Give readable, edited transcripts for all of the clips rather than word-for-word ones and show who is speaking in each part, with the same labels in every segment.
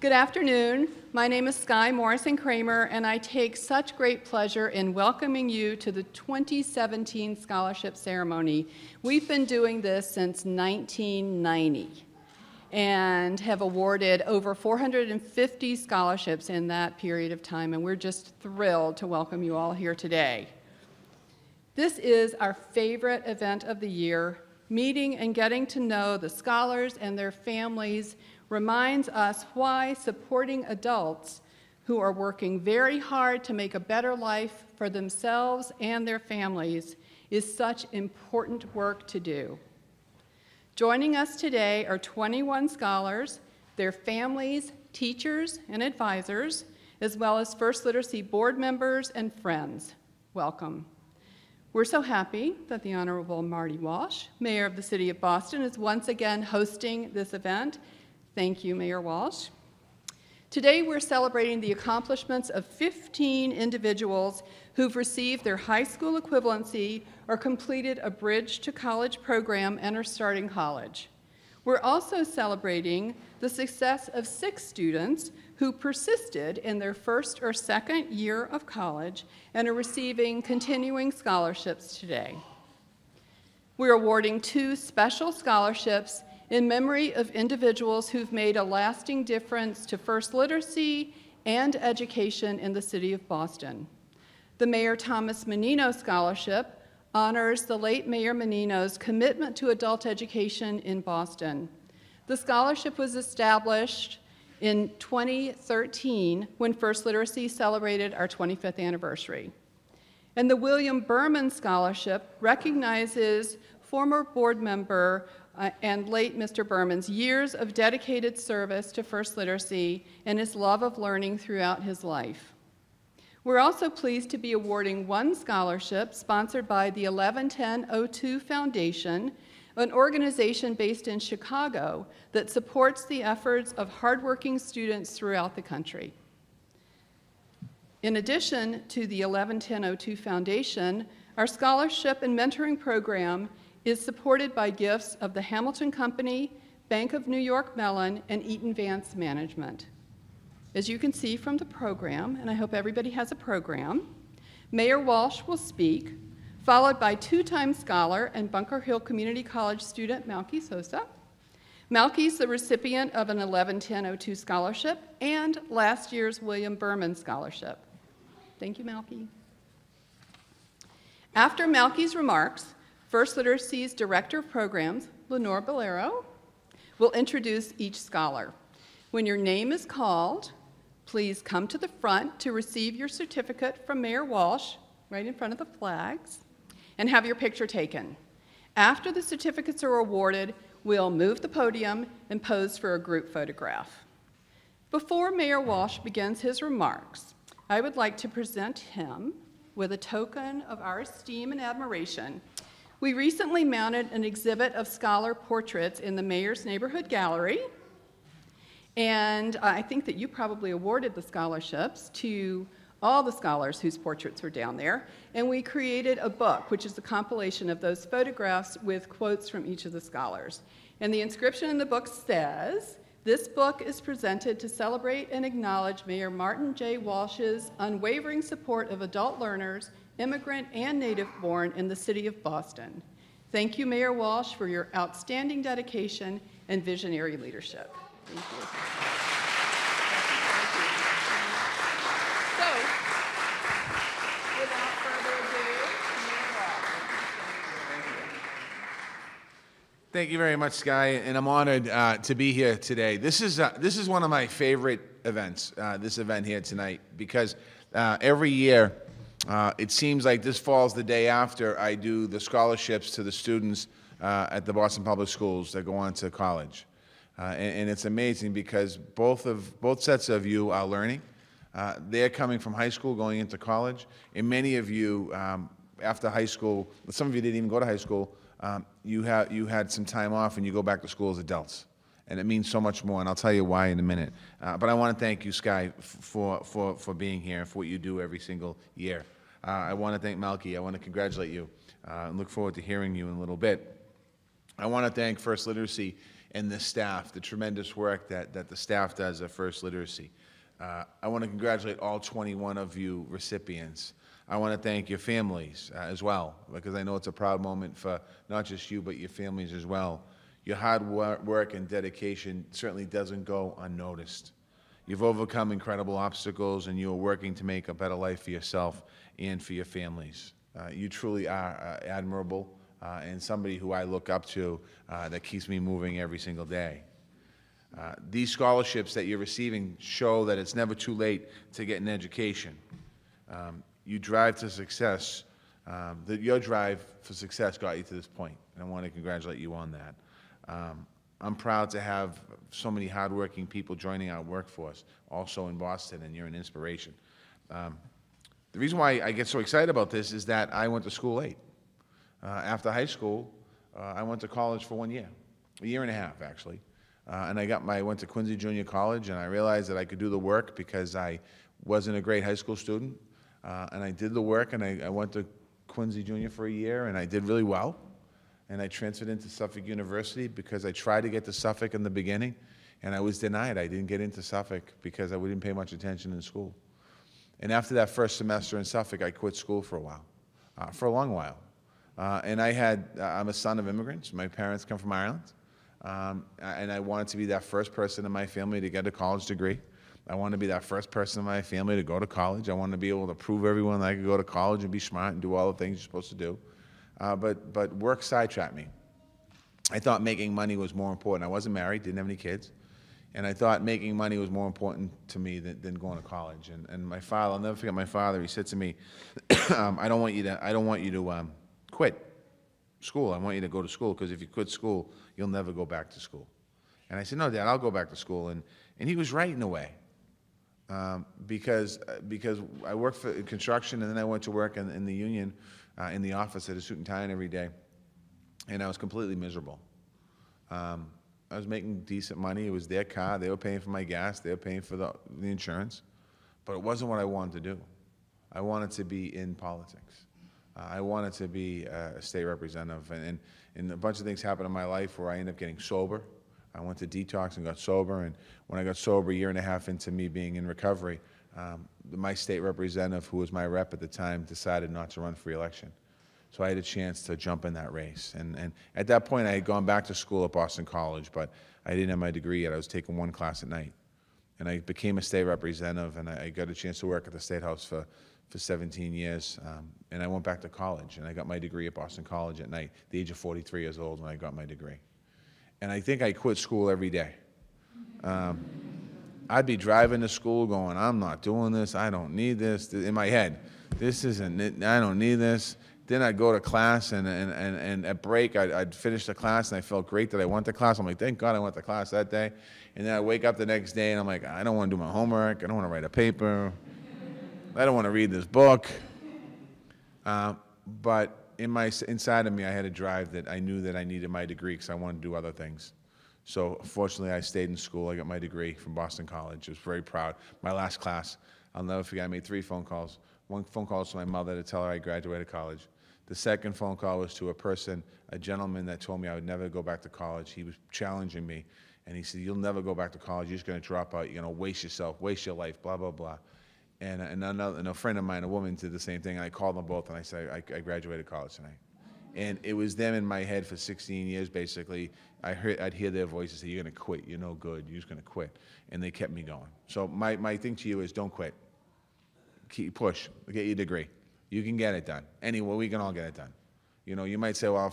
Speaker 1: Good afternoon. My name is Skye Morrison Kramer, and I take such great pleasure in welcoming you to the 2017 Scholarship Ceremony. We've been doing this since 1990 and have awarded over 450 scholarships in that period of time, and we're just thrilled to welcome you all here today. This is our favorite event of the year. Meeting and getting to know the scholars and their families reminds us why supporting adults who are working very hard to make a better life for themselves and their families is such important work to do. Joining us today are 21 scholars, their families, teachers, and advisors, as well as First Literacy board members and friends. Welcome. We're so happy that the Honorable Marty Walsh, Mayor of the City of Boston, is once again hosting this event. Thank you, Mayor Walsh. Today we're celebrating the accomplishments of 15 individuals who've received their high school equivalency or completed a Bridge to College program and are starting college. We're also celebrating the success of 6 students who persisted in their first or second year of college and are receiving continuing scholarships today. We're awarding 2 special scholarships in memory of individuals who've made a lasting difference to First Literacy and education in the City of Boston. The Mayor Thomas Menino Scholarship honors the late Mayor Menino's commitment to adult education in Boston. The scholarship was established in 2013 when First Literacy celebrated our 25th anniversary. And the William Berman Scholarship recognizes former board member and late Mr. Berman's years of dedicated service to First Literacy and his love of learning throughout his life. We're also pleased to be awarding 1 scholarship sponsored by the 111002 Foundation, an organization based in Chicago that supports the efforts of hardworking students throughout the country. In addition to the 111002 Foundation, our scholarship and mentoring program is supported by gifts of the Hamilton Company, Bank of New York Mellon, and Eaton Vance Management. As you can see from the program, and I hope everybody has a program, Mayor Walsh will speak, followed by 2-time scholar and Bunker Hill Community College student Malky Sosa. Malky's the recipient of an 111002 scholarship and last year's William Berman Scholarship. Thank you, Malky. After Malky's remarks, First Literacy's Director of Programs, Lenore Bolero, will introduce each scholar. When your name is called, please come to the front to receive your certificate from Mayor Walsh, right in front of the flags, and have your picture taken. After the certificates are awarded, we'll move the podium and pose for a group photograph. Before Mayor Walsh begins his remarks, I would like to present him with a token of our esteem and admiration. We recently mounted an exhibit of scholar portraits in the Mayor's Neighborhood Gallery, and I think that you probably awarded the scholarships to all the scholars whose portraits were down there, and we created a book, which is a compilation of those photographs with quotes from each of the scholars. And the inscription in the book says, "This book is presented to celebrate and acknowledge Mayor Martin J. Walsh's unwavering support of adult learners, immigrant and native-born in the City of Boston. Thank you, Mayor Walsh, for your outstanding dedication and visionary leadership." Thank you. So, without further ado, Mayor Walsh.
Speaker 2: Thank you very much, Skye, and I'm honored to be here today. This is one of my favorite events, this event here tonight, because every year it seems like this falls the day after I do the scholarships to the students at the Boston Public Schools that go on to college. And it's amazing because both sets of you are learning. They're coming from high school, going into college, and many of you, after high school, some of you didn't even go to high school, you had some time off and you go back to school as adults. And it means so much more, and I'll tell you why in a minute. But I want to thank you, Skye, for being here and for what you do every single year. I want to thank Malky. I want to congratulate you and look forward to hearing you in a little bit. I want to thank First Literacy and the staff, the tremendous work that the staff does at First Literacy. I want to congratulate all 21 of you recipients. I want to thank your families as well, because I know it's a proud moment for not just you, but your families as well. Your hard work and dedication certainly doesn't go unnoticed. You've overcome incredible obstacles, and you're working to make a better life for yourself and for your families. You truly are admirable and somebody who I look up to that keeps me moving every single day. These scholarships that you're receiving show that it's never too late to get an education. You drive to success. Your drive for success got you to this point, and I want to congratulate you on that. I'm proud to have so many hardworking people joining our workforce, also in Boston, and you're an inspiration. The reason why I get so excited about this is that I went to school late. After high school, I went to college for 1 year, a year and a half, actually. And I went to Quincy Junior College, and I realized that I could do the work because I wasn't a great high school student. And I did the work, and I went to Quincy Junior for a year, and I did really well. And I transferred into Suffolk University because I tried to get to Suffolk in the beginning, and I was denied. I didn't get into Suffolk because I didn't pay much attention in school. And after that first semester in Suffolk, I quit school for a while, for a long while. And I'm a son of immigrants. My parents come from Ireland. And I wanted to be that first person in my family to get a college degree. I wanted to be that first person in my family to go to college. I wanted to be able to prove everyone that I could go to college and be smart and do all the things you're supposed to do. But work sidetracked me. I thought making money was more important. I wasn't married, didn't have any kids. And I thought making money was more important to me than going to college. And my father, I'll never forget my father, he said to me, I don't want you to quit school. I want you to go to school, because if you quit school, you'll never go back to school. And I said, no, Dad, I'll go back to school. And he was right in a way, because I worked for construction, and then I went to work in the union, in the office at a suit and tie every day, and I was completely miserable. I was making decent money. It was their car. They were paying for my gas. They were paying for the insurance. But it wasn't what I wanted to do. I wanted to be in politics. I wanted to be a state representative. And a bunch of things happened in my life where I ended up getting sober. I went to detox and got sober. And when I got sober, a year and a half into me being in recovery, my state representative, who was my rep at the time, decided not to run for re-election. So I had a chance to jump in that race. And at that point, I had gone back to school at Boston College, but I didn't have my degree yet. I was taking one class at night. And I became a state representative, and I got a chance to work at the State House for 17 years. And I went back to college, and I got my degree at Boston College at night, the age of 43 years old when I got my degree. And I think I quit school every day. I'd be driving to school going, I'm not doing this, I don't need this. In my head, this isn't it, I don't need this. Then I'd go to class, and at break, I'd finish the class, and I felt great that I went to class. I'm like, thank God I went to class that day. And then I wake up the next day, and I'm like, I don't want to do my homework. I don't want to write a paper. I don't want to read this book. But inside of me, I had a drive that I knew that I needed my degree because I wanted to do other things. So fortunately, I stayed in school. I got my degree from Boston College. I was very proud. My last class, I'll never forget, I made 3 phone calls. One phone call was to my mother to tell her I graduated college. The second phone call was to a gentleman that told me I would never go back to college. He was challenging me, and he said, you'll never go back to college. You're just going to drop out. You're going to waste yourself, waste your life, blah, blah, blah. And a friend of mine, a woman, did the same thing. I called them both, and I said, I graduated college tonight. And it was them in my head for 16 years, basically. I'd hear their voices say, you're going to quit. You're no good. You're just going to quit. And they kept me going. So my thing to you is don't quit. Push. Get your degree. You can get it done. Anyway, we can all get it done. You know, you might say, well,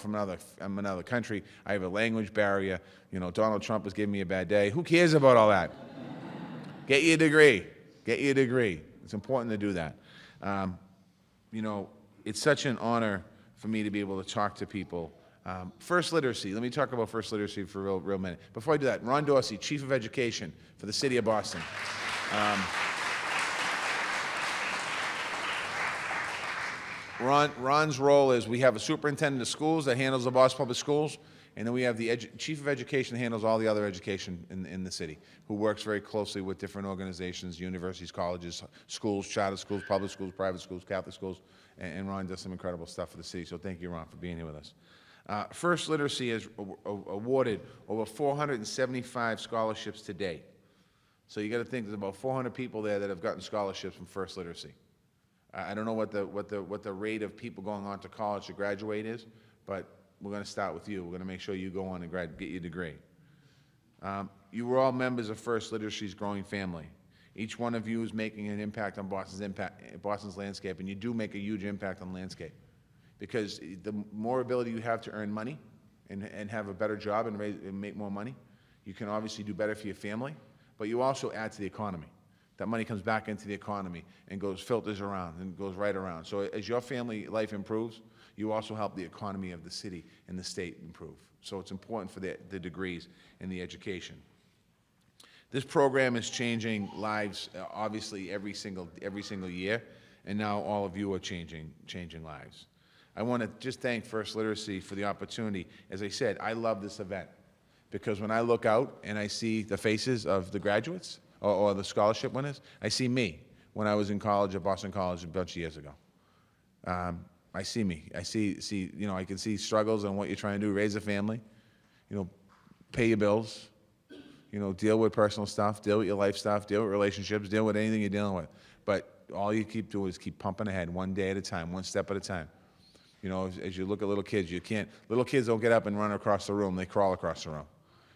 Speaker 2: I'm another country. I have a language barrier. You know, Donald Trump is giving me a bad day. Who cares about all that? Get your degree. Get your degree. It's important to do that. You know, it's such an honor for me to be able to talk to people. First literacy. Let me talk about first literacy for a real minute. Before I do that, Ron Dorsey, Chief of Education for the City of Boston. Ron's role is we have a superintendent of schools that handles the Boston Public Schools, and then we have the Chief of Education that handles all the other education in the city, who works very closely with different organizations, universities, colleges, schools, charter schools, public schools, private schools, Catholic schools, and Ron does some incredible stuff for the city. So thank you, Ron, for being here with us. First Literacy has awarded over 475 scholarships to date. So you got to think there's about 400 people there that have gotten scholarships from First Literacy. I don't know what the rate of people going on to college to graduate is, but we're going to start with you. We're going to make sure you go on and get your degree. You were all members of First Literacy's growing family. Each one of you is making an impact on Boston's landscape, and you do make a huge impact on the landscape. Because the more ability you have to earn money and have a better job and make more money, you can obviously do better for your family, but you also add to the economy. That money comes back into the economy and filters around and goes right around. So as your family life improves, you also help the economy of the city and the state improve. So it's important for the degrees and the education. This program is changing lives, obviously, every single year, and now all of you are changing lives. I want to just thank First Literacy for the opportunity. As I said, I love this event because when I look out and I see the faces of the graduates or the scholarship winners, I see me when I was in college at Boston College a bunch of years ago. I see me. I see, I can see struggles on what you're trying to do, raise a family, pay your bills, deal with personal stuff, deal with your life stuff, deal with relationships, deal with anything you're dealing with. But all you keep doing is keep pumping ahead, one day at a time, one step at a time. As you look at little kids, little kids don't get up and run across the room, they crawl across the room.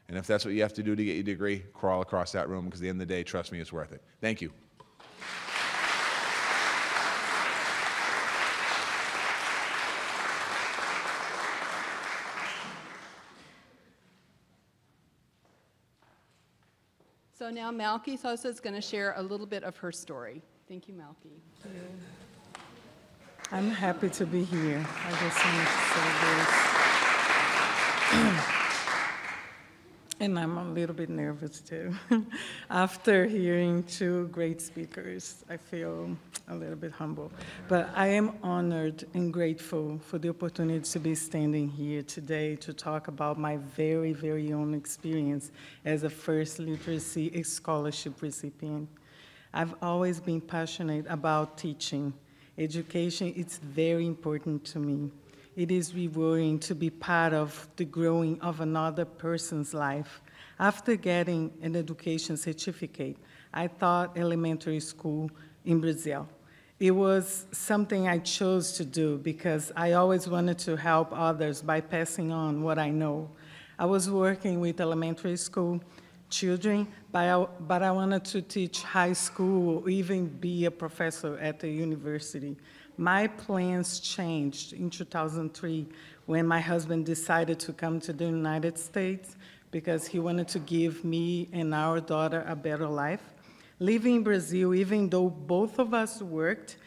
Speaker 2: And if that's what you have to do to get your degree, crawl across that room, because at the end of the day, trust me, it's worth it. Thank you.
Speaker 1: So now Malky Sosa is going to share a little bit of her story. Thank you, Malky.
Speaker 3: I'm happy to be here. I just wanted to say this. And I'm a little bit nervous too. After hearing two great speakers, I feel a little bit humble. But I am honored and grateful for the opportunity to be standing here today to talk about my very, very own experience as a First Literacy Scholarship recipient. I've always been passionate about teaching. Education is very important to me. It is rewarding to be part of the growing of another person's life. After getting an education certificate, I taught elementary school in Brazil. It was something I chose to do because I always wanted to help others by passing on what I know. I was working with elementary school children, but I wanted to teach high school or even be a professor at the university. My plans changed in 2003 when my husband decided to come to the United States because he wanted to give me and our daughter a better life. Living in Brazil, even though both of us worked,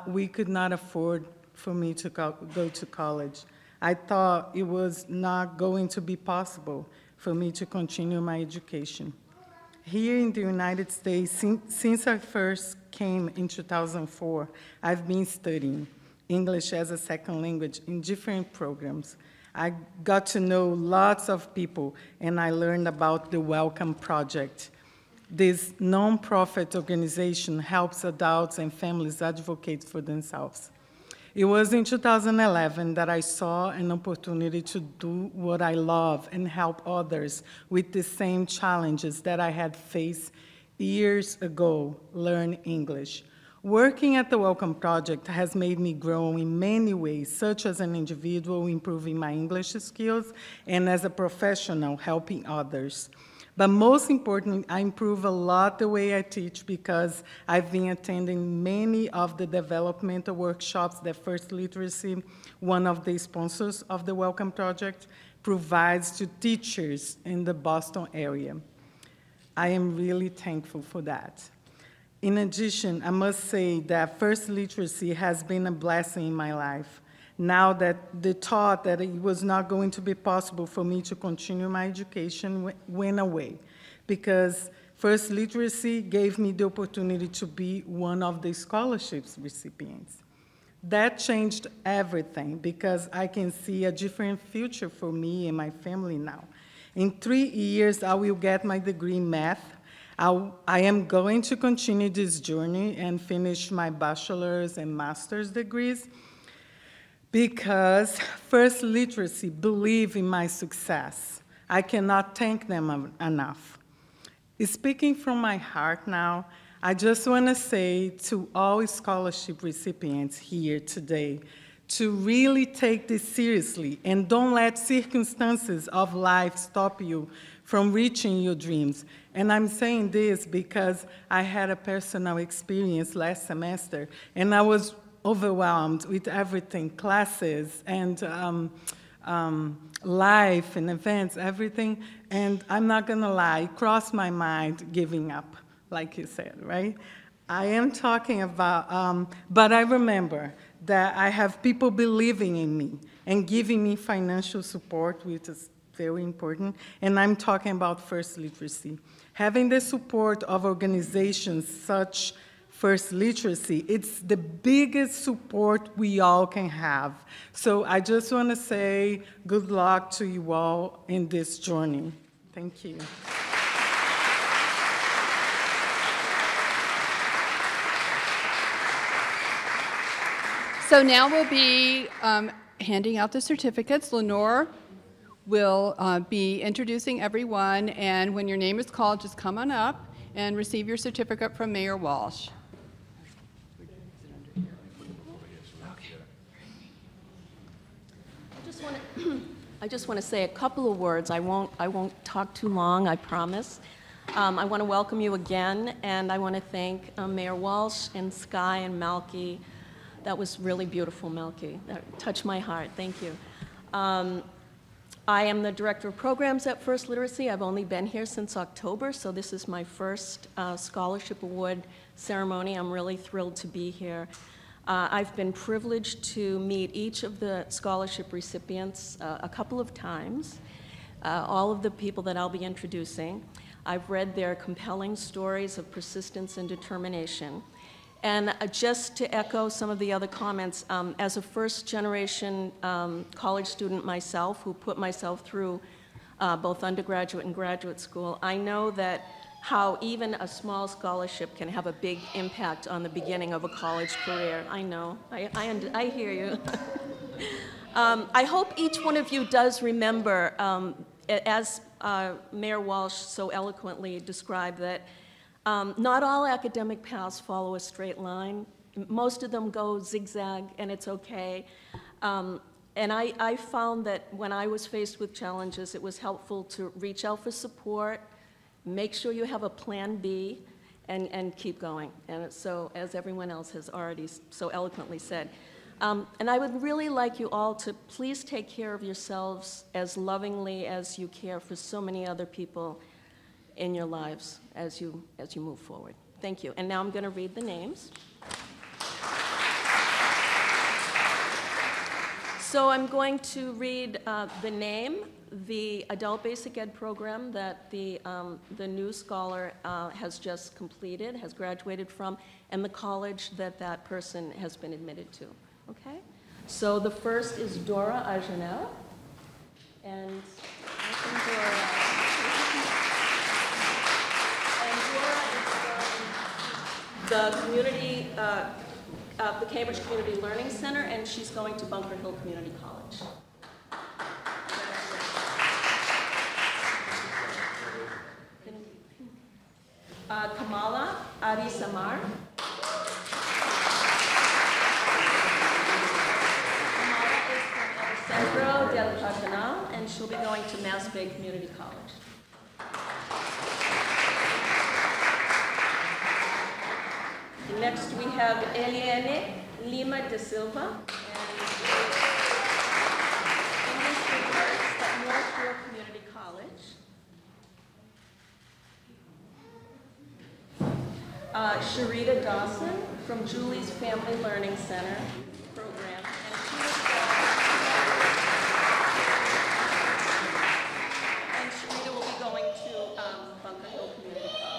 Speaker 3: we could not afford for me to go to college. I thought it was not going to be possible for me to continue my education. Here in the United States, since I first came in 2004, I've been studying English as a second language in different programs. I got to know lots of people, and I learned about the Welcome Project. This nonprofit organization helps adults and families advocate for themselves. It was in 2011 that I saw an opportunity to do what I love and help others with the same challenges that I had faced years ago, learn English. Working at the Welcome Project has made me grow in many ways, such as an individual, improving my English skills, and as a professional, helping others. But most importantly, I improve a lot the way I teach because I've been attending many of the developmental workshops that First Literacy, one of the sponsors of the Welcome Project, provides to teachers in the Boston area. I am really thankful for that. In addition, I must say that First Literacy has been a blessing in my life. Now that the thought that it was not going to be possible for me to continue my education went away, because First Literacy gave me the opportunity to be one of the scholarships recipients. That changed everything because I can see a different future for me and my family now. In 3 years, I will get my degree in math. I am going to continue this journey and finish my bachelor's and master's degrees. because First Literacy believe in my success. I cannot thank them enough. Speaking from my heart now, I just want to say to all scholarship recipients here today to really take this seriously and don't let circumstances of life stop you from reaching your dreams. And I'm saying this because I had a personal experience last semester, and I was overwhelmed with everything, classes and life and events, everything. And I'm not gonna lie, it crossed my mind giving up, like you said, right? I am talking about, but I remember that I have people believing in me and giving me financial support, which is very important, and I'm talking about First Literacy. Having the support of organizations such First Literacy, it's the biggest support we all can have. So I just want to say good luck to you all in this journey. Thank you.
Speaker 1: So now we'll be handing out the certificates. Lenore will be introducing everyone, and when your name is called, just come on up and receive your certificate from Mayor Walsh.
Speaker 4: I just want to say a couple of words. I won't talk too long, I promise. I want to welcome you again, and I want to thank Mayor Walsh and Skye and Malky. That was really beautiful, Malky. That touched my heart. Thank you. I am the Director of Programs at First Literacy. I've only been here since October, so this is my first Scholarship Award ceremony. I'm really thrilled to be here. I've been privileged to meet each of the scholarship recipients a couple of times, all of the people that I'll be introducing. I've read their compelling stories of persistence and determination. And just to echo some of the other comments, as a first-generation college student myself, who put myself through both undergraduate and graduate school, I know that how even a small scholarship can have a big impact on the beginning of a college career. I know, I hear you. I hope each one of you does remember, as Mayor Walsh so eloquently described, that not all academic paths follow a straight line. Most of them go zigzag, and it's okay. And I found that when I was faced with challenges, it was helpful to reach out for support, make sure you have a plan B, and keep going. And so, as everyone else has already so eloquently said. And I would really like you all to please take care of yourselves as lovingly as you care for so many other people in your lives as you move forward. Thank you. And now I'm going to read the names. So I'm going to read the name, the adult basic ed program that the new scholar has just completed, has graduated from, and the college that that person has been admitted to. Okay? So the first is Dora Agenel. And welcome, Dora. The community, the Cambridge Community Learning Center, and she's going to Bunker Hill Community College. Kamala Ari Samar. Kamala is from El Centro del Pacanal, and she'll be going to Mass Bay Community College. Next, we have Eliane Lima de Silva, and English reverse at Northfield Community College. Sharita Dawson from Julie's Family Learning Center program, and Sharita will be going to Bunker Hill Community College.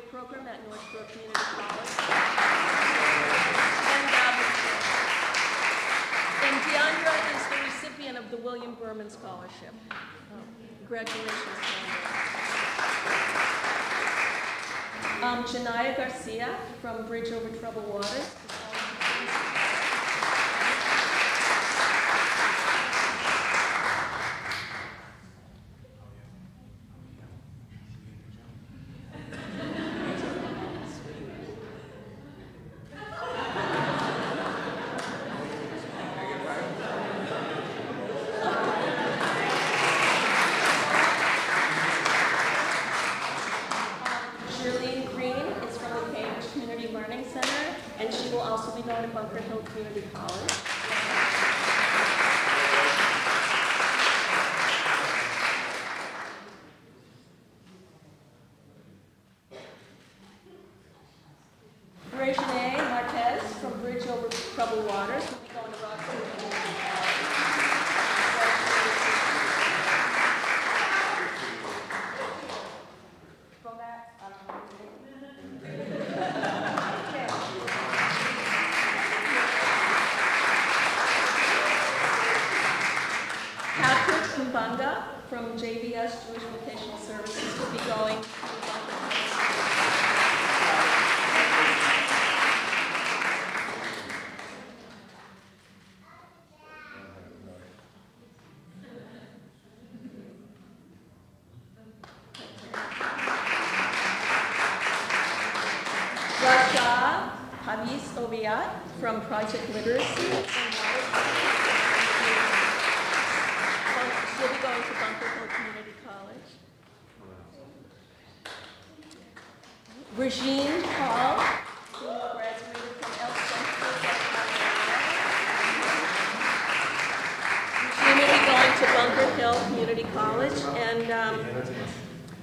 Speaker 4: pathway program at Northbrook Community College. And Deandra is the recipient of the William Berman Scholarship. Congratulations, Deandra. Janaya Garcia from Bridge Over Troubled Waters. And she will also be going to Bunker Hill Community College. Regine Marquez from Bridge Over Troubled Waters will be going to Rockford Community College. Mbanga from JVS Jewish Vocational Services will be going to Rasha Havis Oviat from Project Literacy. She'll be going to Bunker Hill Community College. Regine Hall, who graduated from El Centro. Regine will be going to Bunker Hill Community College, and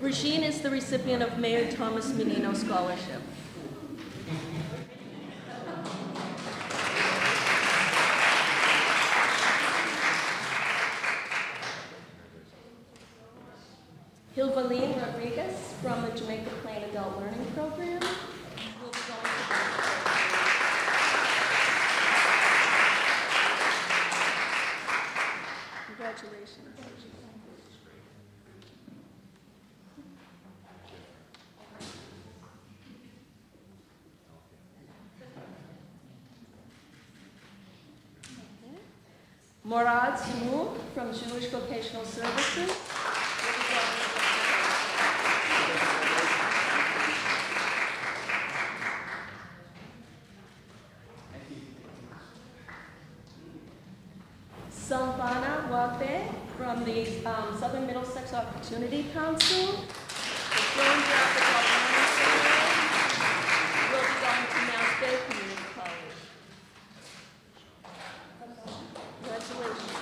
Speaker 4: Regine is the recipient of Mayor Thomas Menino Scholarship. Hilvaline Rodriguez from the Jamaica Plain Adult Learning Program will be going to Congratulations. Morad Smouk from Jewish Vocational Services. Salvana Wape from the Southern Middlesex Opportunity Council. The philanthropic Alternatives Center will be going to Mouse Bay Community College. Congratulations.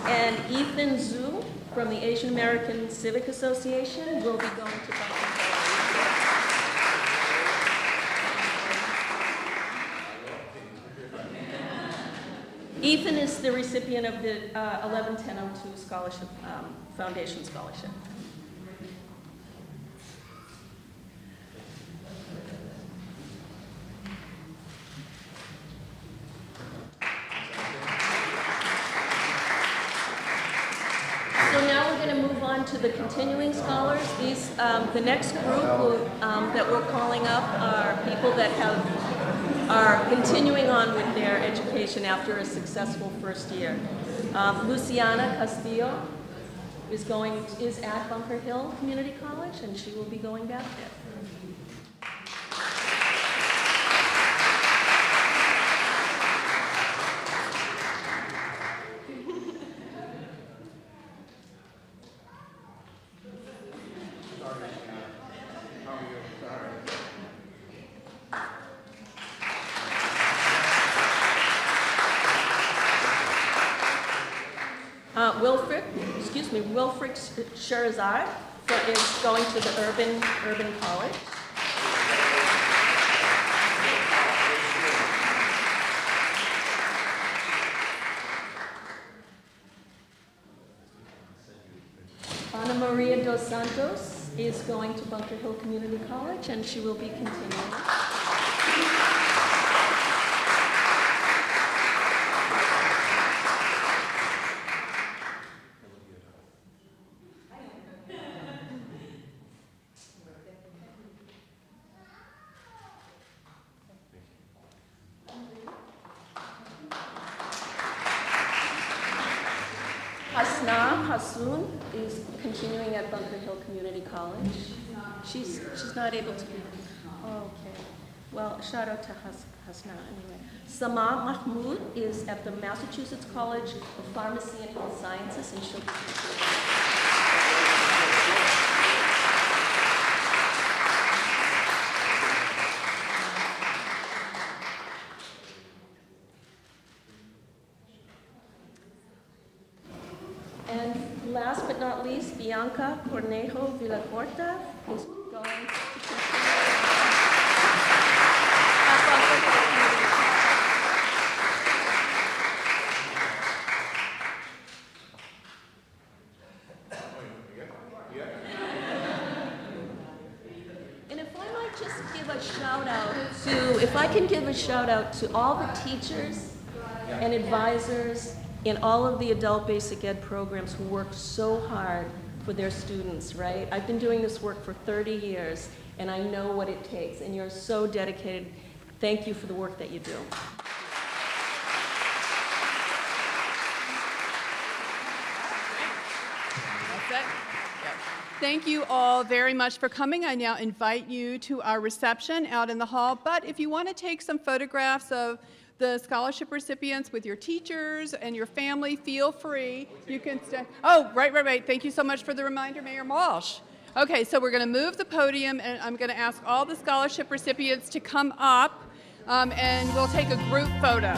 Speaker 4: And Ethan Zhu from the Asian American Civic Association will be going to Bunker Hill. Ethan is the recipient of the 111002 Scholarship, Foundation Scholarship. So now we're going to move on to the continuing scholars. These, the next group that we're calling up are people that are continuing on with their education after a successful first year. Luciana Castillo is at Bunker Hill Community College, and she will be going back there. Wilfried Sherazad is going to the Urban College. Ana Maria dos Santos is going to Bunker Hill Community College, and she will be continuing. Hassoun is continuing at Bunker Hill Community College. She's not able to be. Oh, okay. Well, shout out to Hasna anyway. Sama Mahmood is at the Massachusetts College of Pharmacy and Health Sciences, and she'll be continuing. And last but not least, Bianca Cornejo Villacorta is going to continue at Bunker Hill Community College. And if I might just give a shout out to, if I can give a shout out to all the teachers and advisors in all of the adult basic ed programs who work so hard for their students, right? I've been doing this work for 30 years, and I know what it takes, and you're so dedicated. Thank you for the work that you do.
Speaker 1: That's it? Thank you all very much for coming. I now invite you to our reception out in the hall, but if you want to take some photographs of the scholarship recipients with your teachers and your family, feel free. You can stay. Oh, right. Thank you so much for the reminder, Mayor Walsh. Okay, so we're going to move the podium, and I'm going to ask all the scholarship recipients to come up, and we'll take a group photo.